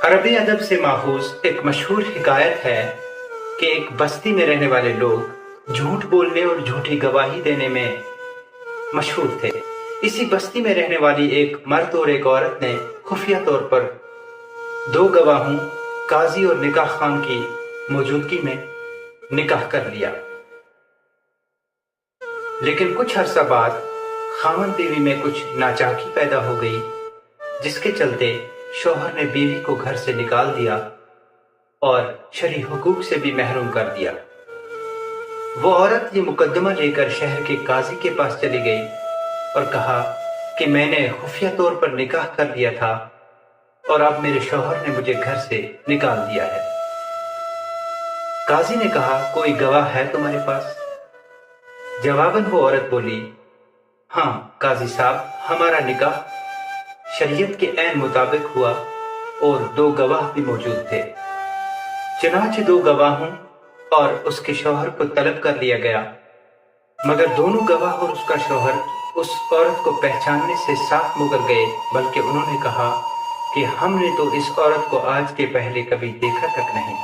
عربی ادب سے ماخوذ ایک مشہور حکایت ہے کہ ایک بستی میں رہنے والے لوگ جھوٹ بولنے اور جھوٹی گواہی دینے میں مشہور تھے۔ اسی بستی میں رہنے والی ایک مرد اور ایک عورت نے خفیہ طور پر دو گواہوں قاضی اور نکاح خان کی موجودگی میں نکاح کر لیا، لیکن کچھ عرصہ بعد خاوند بیوی میں کچھ ناچاکی پیدا ہو گئی، جس کے چلتے شوہر نے بیوی کو گھر سے نکال دیا اور شرعی حقوق سے بھی محروم کر دیا۔ وہ عورت یہ مقدمہ لے کر شہر کے قاضی کے پاس چلی گئی اور کہا کہ میں نے خفیہ طور پر نکاح کر لیا تھا اور اب میرے شوہر نے مجھے گھر سے نکال دیا ہے۔ قاضی نے کہا کوئی گواہ ہے تمہارے پاس؟ جواباً وہ عورت بولی، ہاں قاضی صاحب، ہمارا نکاح شریعت کے عین مطابق ہوا اور دو گواہ بھی موجود تھے۔ چنانچہ دو گواہوں اور اس کے شوہر کو طلب کر لیا گیا، مگر دونوں گواہ اور اس کا شوہر اس عورت کو پہچاننے سے صاف مکر گئے، بلکہ انہوں نے کہا کہ ہم نے تو اس عورت کو آج کے پہلے کبھی دیکھا تک نہیں۔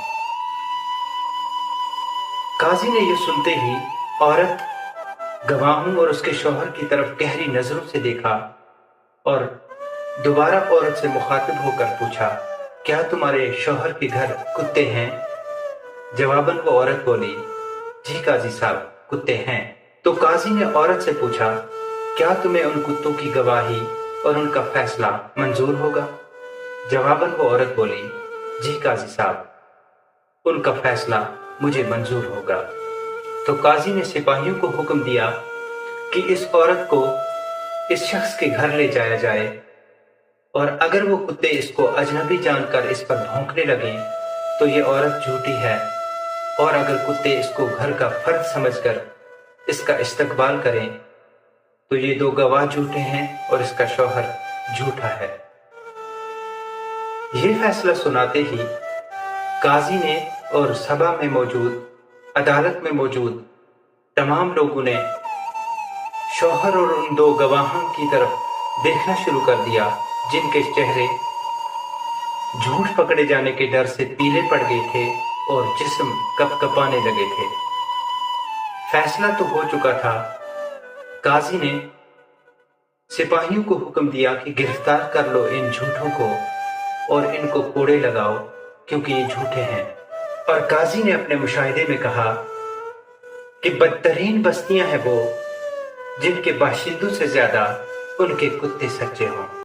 قاضی نے یہ سنتے ہی عورت، گواہوں اور اس کے شوہر کی طرف گہری نظروں سے دیکھا اور دوبارہ عورت سے مخاطب ہو کر پوچھا، کیا تمہارے شوہر کے گھر کتے ہیں؟ جواباً وہ عورت بولی، جی قاضی صاحب، کتے ہیں۔ تو قاضی نے عورت سے پوچھا، کیا تمہیں ان کتوں کی گواہی اور ان کا فیصلہ منظور ہوگا؟ جواباً وہ عورت بولی، جی قاضی صاحب، ان کا فیصلہ مجھے منظور ہوگا۔ تو قاضی نے سپاہیوں کو حکم دیا کہ اس عورت کو اس شخص کے گھر لے جایا جائے، اور اگر وہ کتے اس کو اجنبی جان کر اس پر بھونکنے لگیں تو یہ عورت جھوٹی ہے، اور اگر کتے اس کو گھر کا فرد سمجھ کر اس کا استقبال کریں تو یہ دو گواہ جھوٹے ہیں اور اس کا شوہر جھوٹا ہے۔ یہ فیصلہ سناتے ہی قاضی نے اور سبا میں موجود، عدالت میں موجود تمام لوگوں نے شوہر اور ان دو گواہوں کی طرف دیکھنا شروع کر دیا، جن کے چہرے جھوٹ پکڑے جانے کے ڈر سے پیلے پڑ گئے تھے اور جسم کپ کپانے لگے تھے۔ فیصلہ تو ہو چکا تھا۔ قاضی نے سپاہیوں کو حکم دیا کہ گرفتار کر لو ان جھوٹوں کو اور ان کو کوڑے لگاؤ، کیونکہ یہ جھوٹے ہیں۔ اور قاضی نے اپنے مشاہدے میں کہا کہ بدترین بستیاں ہیں وہ جن کے باشندوں سے زیادہ ان کے کتے سچے ہوں۔